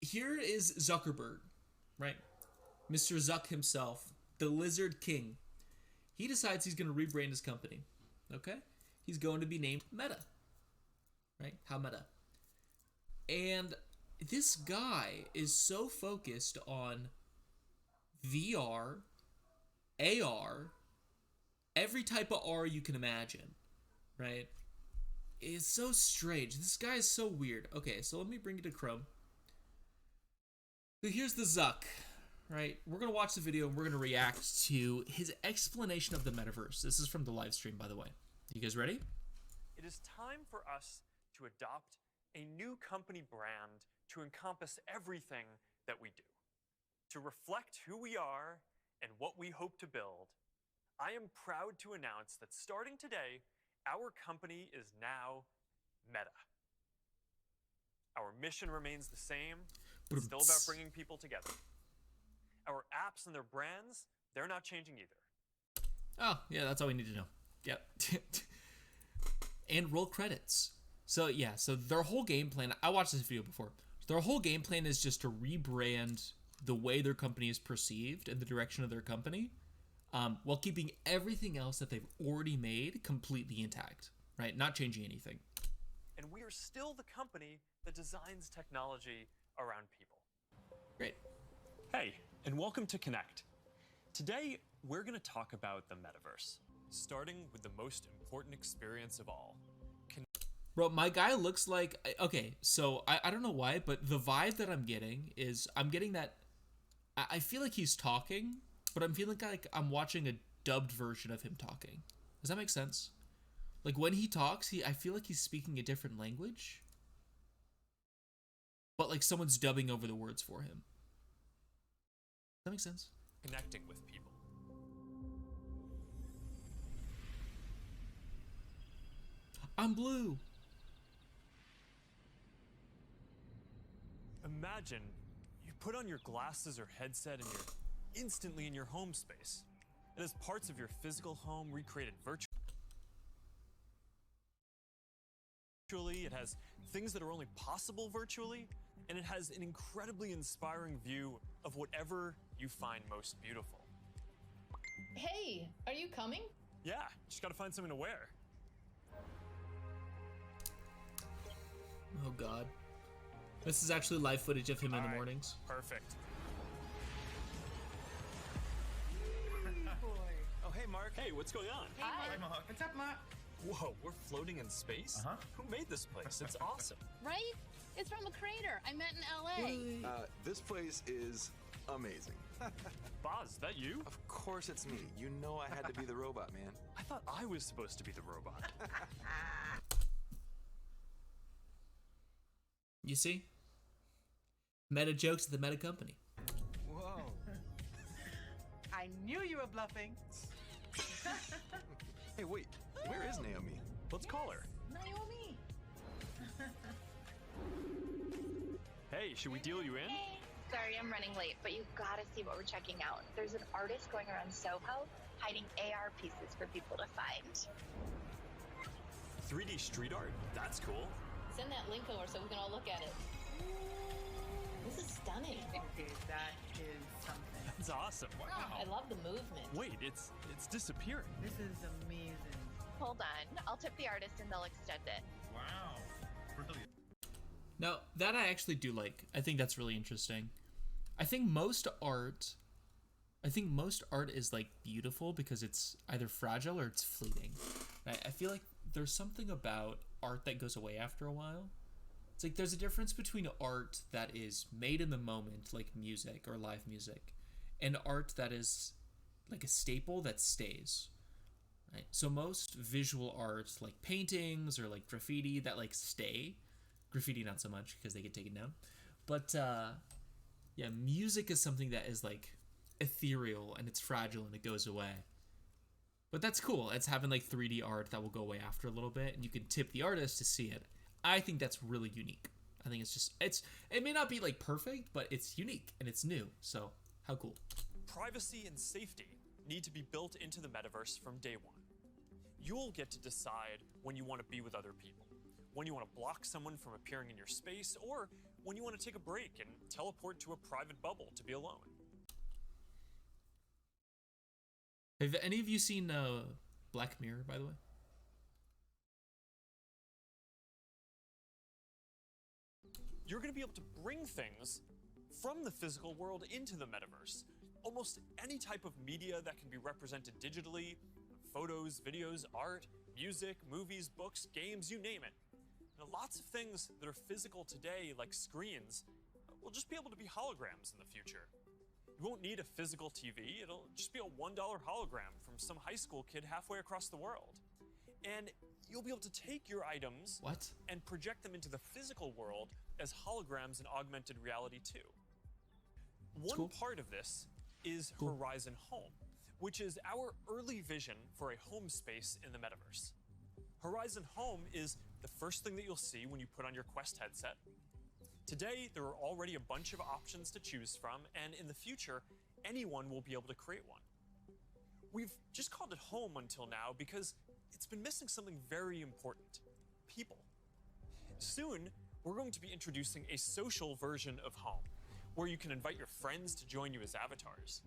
here is Zuckerberg, right? Mr. Zuck himself, the Lizard King. He decides he's going to rebrand his company. Okay? He's going to be named Meta. Right? How meta. And this guy is so focused on VR, AR, every type of R you can imagine. Right? It's so strange. This guy is so weird. Okay, so let me bring it to Chrome. So here's the Zuck. Right? We're going to watch the video and we're going to react to his explanation of the metaverse. This is from the live stream, by the way. You guys ready? It is time for us to adopt a new company brand to encompass everything that we do. To reflect who we are and what we hope to build, I am proud to announce that starting today, our company is now Meta. Our mission remains the same. It's still about bringing people together. Our apps and their brands, they're not changing either. Oh, yeah, that's all we need to know. Yep. And roll credits. So, yeah, so their whole game plan, I watched this video before. Their whole game plan is just to rebrand the way their company is perceived and the direction of their company, while keeping everything else that they've already made completely intact, right? Not changing anything. And we are still the company that designs technology around people. Great. Hey, and welcome to Connect. Today, we're going to talk about the metaverse, starting with the most important experience of all. Bro, my guy looks like... Okay, so I don't know why, but the vibe that I'm getting is... I'm getting that... I feel like he's talking, but I'm feeling like I'm watching a dubbed version of him talking. Does that make sense? Like, when he talks, I feel like he's speaking a different language. But, like, someone's dubbing over the words for him. Does that make sense? Connecting with people. I'm blue. Imagine you put on your glasses or headset and you're instantly in your home space. It has parts of your physical home recreated virtually. It has things that are only possible virtually. And it has an incredibly inspiring view of whatever you find most beautiful. Hey, are you coming? Yeah, just gotta find something to wear. Oh, God. This is actually live footage of him in the mornings. Perfect. Oh, hey, Mark. Hey, what's going on? Hi. What's up, Mark? Whoa, we're floating in space? Uh-huh. Who made this place? It's awesome. Right? It's from a crater I met in LA. This place is amazing. Boz, is that you? Of course it's me. You know I had to be the robot, man. I thought I was supposed to be the robot. You see? Meta jokes at the Meta company. Whoa. I knew you were bluffing. Hey, wait. Where is Naomi? Let's call her. Naomi. Hey, should we deal you in? Sorry, I'm running late, but you've got to see what we're checking out. There's an artist going around Soho hiding AR pieces for people to find. 3D street art? That's cool. Send that link over so we can all look at it. This is stunning. Okay, that is something. That's awesome. I love the movement. Wait, it's disappearing. This is amazing. Hold on, I'll tip the artist and they'll extend it. Wow. Brilliant. Now, that I actually do like. I think that's really interesting. I think most art is like beautiful because it's either fragile or it's fleeting. I feel like there's something about art that goes away after a while. It's like there's a difference between art that is made in the moment, like music or live music, and art that is like a staple that stays. Right? So most visual art, like paintings or like graffiti, that like stay. Graffiti not so much because they get taken down. But yeah, music is something that is like ethereal and it's fragile and it goes away. But that's cool. It's having like 3D art that will go away after a little bit and you can tip the artist to see it. I think that's really unique. I think it may not be like perfect, but it's unique and it's new. So how cool. Privacy and safety need to be built into the metaverse from day one. You'll get to decide when you want to be with other people, when you want to block someone from appearing in your space, or when you want to take a break and teleport to a private bubble to be alone. Have any of you seen Black Mirror, by the way? You're going to be able to bring things from the physical world into the metaverse. Almost any type of media that can be represented digitally, photos, videos, art, music, movies, books, games, you name it. Now, lots of things that are physical today, like screens, will just be able to be holograms in the future. You won't need a physical TV, it'll just be a $1 hologram from some high school kid halfway across the world. And you'll be able to take your items and project them into the physical world as holograms in augmented reality too. One part of this is Horizon Home, which is our early vision for a home space in the metaverse. Horizon Home is the first thing that you'll see when you put on your Quest headset. Today, there are already a bunch of options to choose from, and in the future, anyone will be able to create one. We've just called it home until now because it's been missing something very important: people. Soon, we're going to be introducing a social version of home, where you can invite your friends to join you as avatars.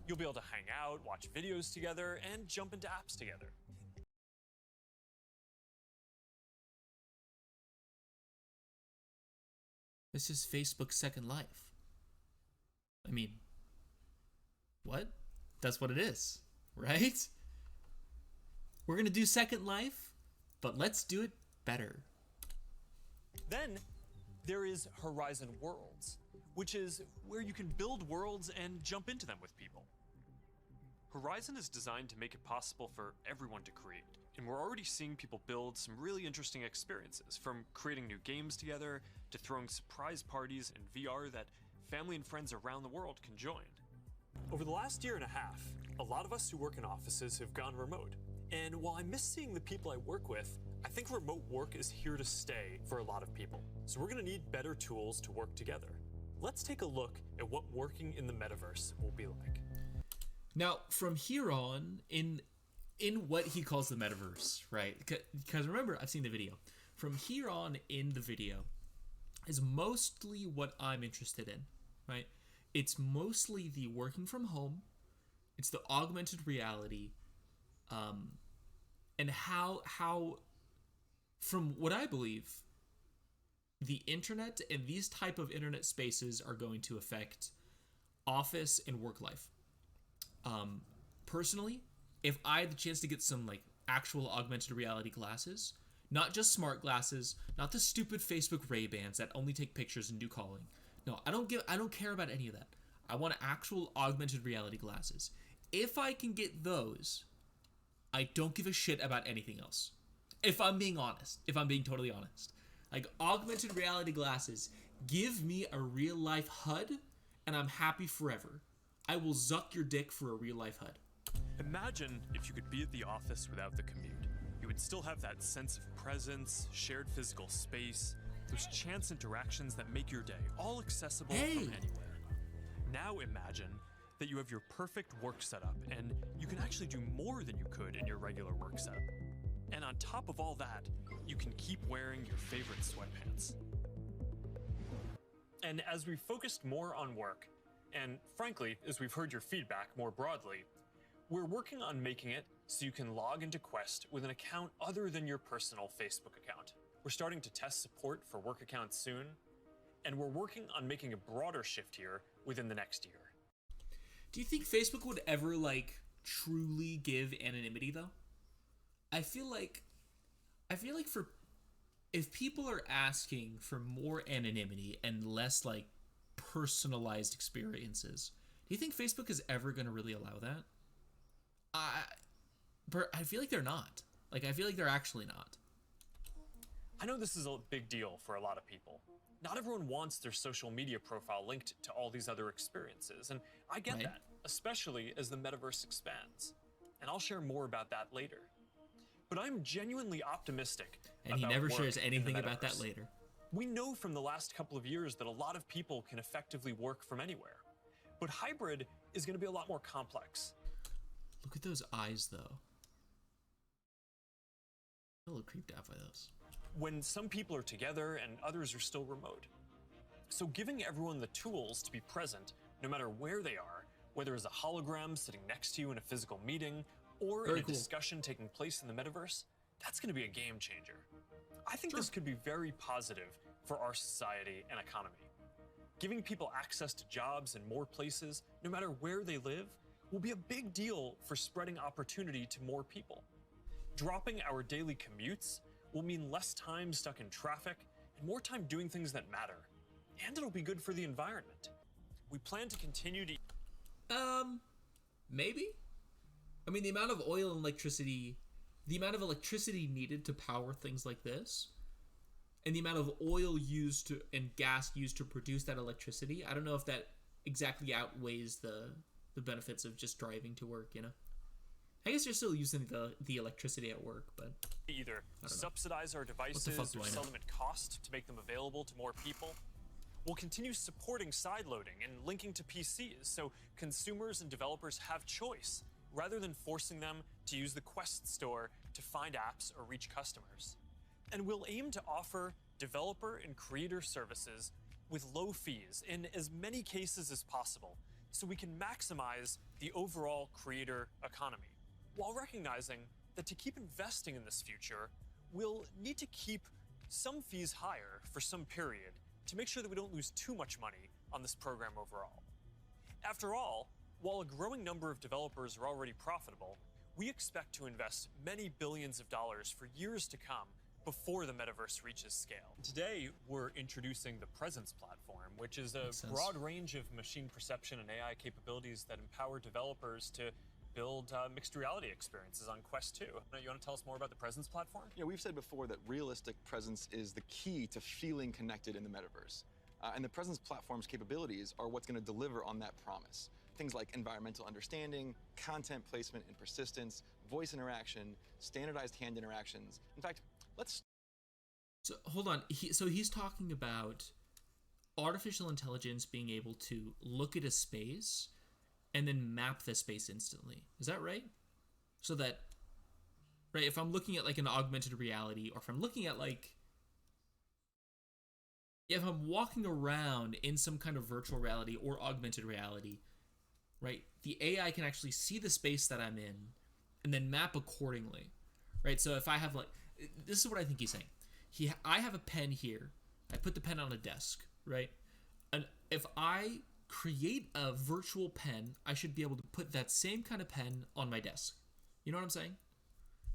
You'll be able to hang out, watch videos together, and jump into apps together. This is Facebook's Second Life. I mean, what? That's what it is, right? We're gonna do Second Life, but let's do it better. Then there is Horizon Worlds, which is where you can build worlds and jump into them with people. Horizon is designed to make it possible for everyone to create, and we're already seeing people build some really interesting experiences, from creating new games together to throwing surprise parties in VR that family and friends around the world can join. Over the last year and a half, a lot of us who work in offices have gone remote. And while I miss seeing the people I work with, I think remote work is here to stay for a lot of people. So we're gonna need better tools to work together. Let's take a look at what working in the metaverse will be like. Now, from here on, in what he calls the metaverse, right? Because remember, I've seen the video. From here on in the video is mostly what I'm interested in, right? It's mostly the working from home. It's the augmented reality, and how from what I believe, the internet and these type of internet spaces are going to affect office and work life. Personally, if I had the chance to get some like actual augmented reality glasses, not just smart glasses, not the stupid Facebook Ray-Bans that only take pictures and do calling. No, I don't care about any of that. I want actual augmented reality glasses. If I can get those, I don't give a shit about anything else. If I'm being honest, if I'm being totally honest. Like, augmented reality glasses, give me a real life HUD and I'm happy forever. I will zuck your dick for a real life HUD. Imagine if you could be at the office without the commute. You would still have that sense of presence, shared physical space, those chance interactions that make your day all accessible from anywhere. Now imagine that you have your perfect work setup and you can actually do more than you could in your regular work setup. And on top of all that, you can keep wearing your favorite sweatpants. And as we've focused more on work, and frankly, as we've heard your feedback more broadly, we're working on making it so you can log into Quest with an account other than your personal Facebook account. We're starting to test support for work accounts soon, and we're working on making a broader shift here within the next year. Do you think Facebook would ever, like, truly give anonymity, though? I feel like for if people are asking for more anonymity and less, like, personalized experiences, do you think Facebook is ever going to really allow that? I feel like they're not. Like, I feel like they're actually not. I know this is a big deal for a lot of people. Not everyone wants their social media profile linked to all these other experiences, and I get that, especially as the metaverse expands. And I'll share more about that later. But I'm genuinely optimistic. And he never shares anything about that later. We know from the last couple of years that a lot of people can effectively work from anywhere. But hybrid is going to be a lot more complex. Look at those eyes, though. I'm a little creeped out by those. When some people are together and others are still remote. So giving everyone the tools to be present, no matter where they are, whether as a hologram sitting next to you in a physical meeting, or Very in a cool. discussion taking place in the metaverse, that's going to be a game changer. I think this could be very positive for our society and economy. Giving people access to jobs in more places, no matter where they live, will be a big deal for spreading opportunity to more people. Dropping our daily commutes will mean less time stuck in traffic and more time doing things that matter. And it'll be good for the environment. We plan to continue to... Maybe? I mean, the amount of oil and electricity, the amount of electricity needed to power things like this, and the amount of oil used to and gas used to produce that electricity, I don't know if that exactly outweighs the benefits of just driving to work, you know? I guess you're still using the electricity at work, but either subsidize our devices fuck do or I sell know? them at cost to make them available to more people. We'll continue supporting sideloading and linking to PCs so consumers and developers have choice, rather than forcing them to use the Quest store to find apps or reach customers. And we'll aim to offer developer and creator services with low fees in as many cases as possible, so we can maximize the overall creator economy, while recognizing that to keep investing in this future, we'll need to keep some fees higher for some period to make sure that we don't lose too much money on this program overall. After all, while a growing number of developers are already profitable, we expect to invest many billions of dollars for years to come before the metaverse reaches scale. Today, we're introducing the Presence platform, which is a Makes sense. broad range of machine perception and AI capabilities that empower developers to build mixed reality experiences on Quest 2. Now, you want to tell us more about the Presence platform? You know, we've said before that realistic presence is the key to feeling connected in the metaverse. And the Presence platform's capabilities are what's going to deliver on that promise. Things like environmental understanding, content placement and persistence, voice interaction, standardized hand interactions. In fact, let's... So hold on. He's talking about artificial intelligence being able to look at a space and then map the space instantly. Is that right? So that, right, if I'm looking at like an augmented reality, or if I'm looking at like, if I'm walking around in some kind of virtual reality or augmented reality, right, the AI can actually see the space that I'm in and then map accordingly, right? So if I have like, this is what I think he's saying. I have a pen here. I put the pen on a desk, right? And if I create a virtual pen, I should be able to put that same kind of pen on my desk. You know what I'm saying?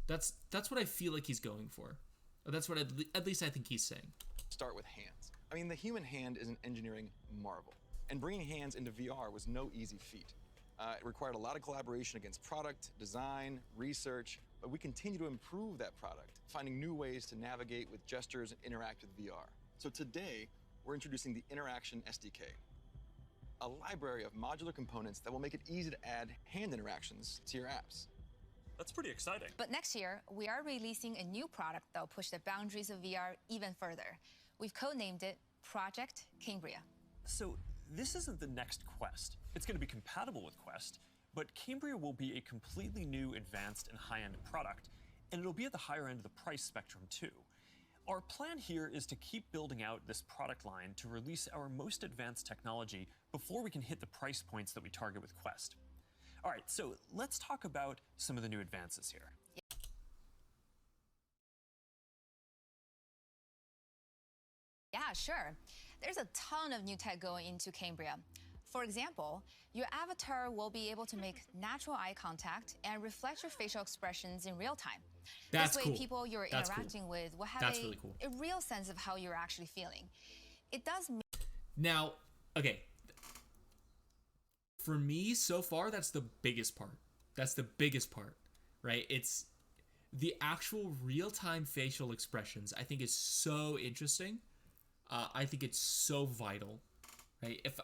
That's what I feel like he's going for. Or that's what at least I think he's saying. start with hands. I mean, the human hand is an engineering marvel, and bringing hands into VR was no easy feat. It required a lot of collaboration against product, design, research, but we continue to improve that product, finding new ways to navigate with gestures and interact with VR. So today, we're introducing the Interaction SDK, a library of modular components that will make it easy to add hand interactions to your apps. That's pretty exciting. But next year, we are releasing a new product that will push the boundaries of VR even further. We've codenamed it Project Cambria. So this isn't the next Quest. It's going to be compatible with Quest, but Cambria will be a completely new, advanced, and high-end product, and it'll be at the higher end of the price spectrum too. Our plan here is to keep building out this product line to release our most advanced technology before we can hit the price points that we target with Quest. All right, so let's talk about some of the new advances here. Yeah, sure. There's a ton of new tech going into Cambria. For example, your avatar will be able to make natural eye contact and reflect your facial expressions in real time. That's this way, cool. people you're That's cool. interacting with will have That's really cool. a real sense of how you're actually feeling. It does Now, okay. For me, so far, that's the biggest part. That's the biggest part, right? It's the actual real-time facial expressions. I think is so interesting. I think it's so vital, right? If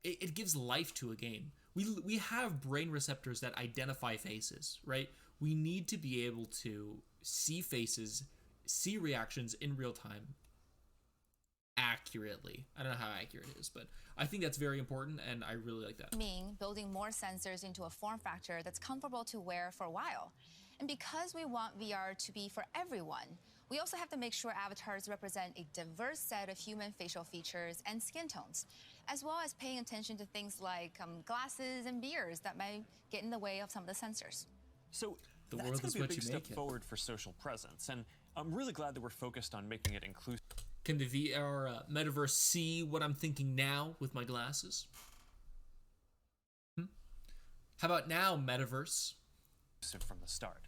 it gives life to a game. We have brain receptors that identify faces, right? We need to be able to see faces, see reactions in real time accurately. I don't know how accurate it is, but I think that's very important, and I really like that. mean building more sensors into a form factor that's comfortable to wear for a while. And because we want VR to be for everyone, We also have to make sure avatars represent a diverse set of human facial features and skin tones, as well as paying attention to things like glasses and beards that might get in the way of some of the sensors. So The that's world going is to be a what big you step make it. forward for social presence, and I'm really glad that we're focused on making it inclusive Can the VR metaverse see what I'm thinking now with my glasses? How about now, metaverse? from the start.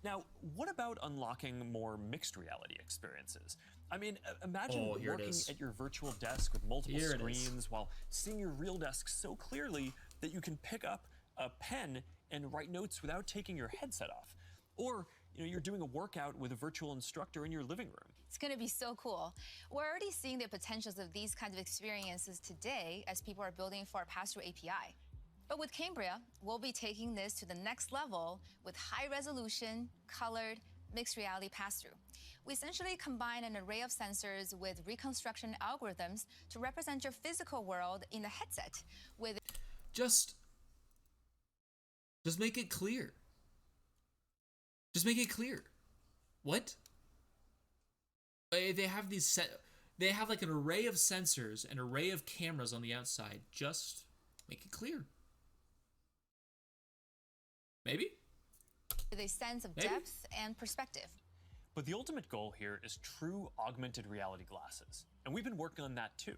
Now, what about unlocking more mixed reality experiences? I mean, imagine Oh, here it working is. at your virtual desk with multiple Here it is. screens while seeing your real desk so clearly that you can pick up a pen and write notes without taking your headset off. Or, you're doing a workout with a virtual instructor in your living room. It's going to be so cool. We're already seeing the potentials of these kinds of experiences today as people are building for our pass-through API. But with Cambria, we'll be taking this to the next level with high-resolution, colored, mixed reality pass-through. We essentially combine an array of sensors with reconstruction algorithms to represent your physical world in the headset with Just make it clear. Just make it clear. What? They have they have like an array of sensors, an array of cameras on the outside. Just make it clear. Maybe? a sense of Maybe. depth and perspective. But the ultimate goal here is true augmented reality glasses, and we've been working on that too.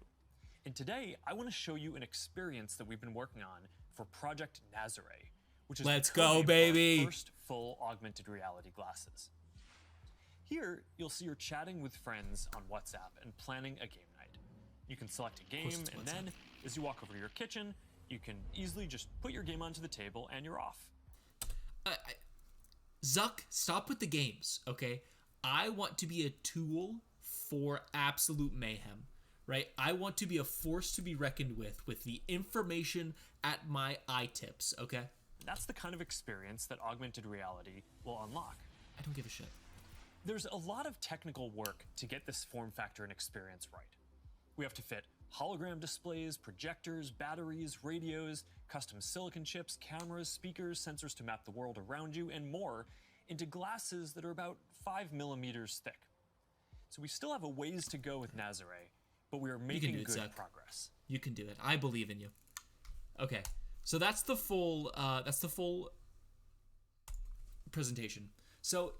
And today, I want to show you an experience that we've been working on for Project Nazare, which is the Let's code go, name for our baby. first full augmented reality glasses. Here, you'll see you're chatting with friends on WhatsApp and planning a game night. You can select a game, it's and WhatsApp. then, as you walk over to your kitchen, you can easily just put your game onto the table and you're off. Zuck, stop with the games, okay? I want to be a tool for absolute mayhem, right? I want to be a force to be reckoned with the information at my eye tips, okay? That's the kind of experience that augmented reality will unlock. I don't give a shit. There's a lot of technical work to get this form factor and experience right. We have to fit hologram displays, projectors, batteries, radios, custom silicon chips, cameras, speakers, sensors to map the world around you, and more into glasses that are about 5 millimeters thick. So we still have a ways to go with Nazare, but we are making do it, good Zach. progress. You can do it. I believe in you. Okay, so that's the full presentation. So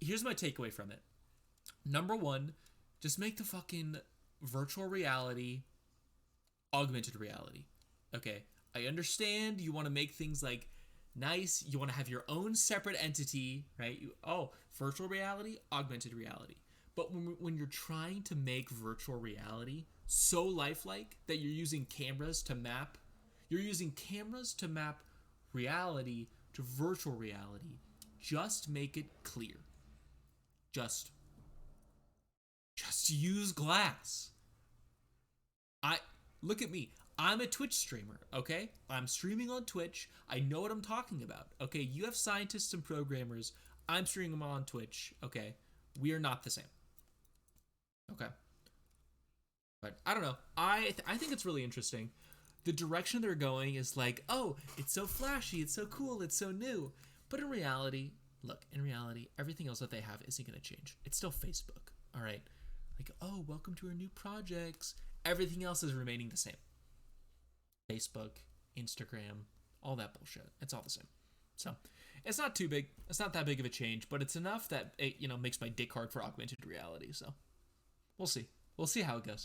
here's my takeaway from it. Number one, just make the fucking virtual reality augmented reality. Okay, I understand you want to make things like nice. You want to have your own separate entity, right? Virtual reality, augmented reality. But when you're trying to make virtual reality so lifelike that you're using cameras to map reality to virtual reality, just make it clear. Just use glass. Look at me. I'm a Twitch streamer, okay? I'm streaming on Twitch. I know what I'm talking about, okay? You have scientists and programmers. I'm streaming them on Twitch, okay? We are not the same. Okay. But I don't know. I think it's really interesting. The direction they're going is like, oh, it's so flashy, it's so cool, it's so new. But in reality, everything else that they have isn't going to change. It's still Facebook, all right? Like, oh, welcome to our new projects. Everything else is remaining the same. Facebook, Instagram, all that bullshit. It's all the same. So it's not too big. It's not that big of a change, but it's enough that it, makes my dick hard for augmented reality. So we'll see. We'll see how it goes.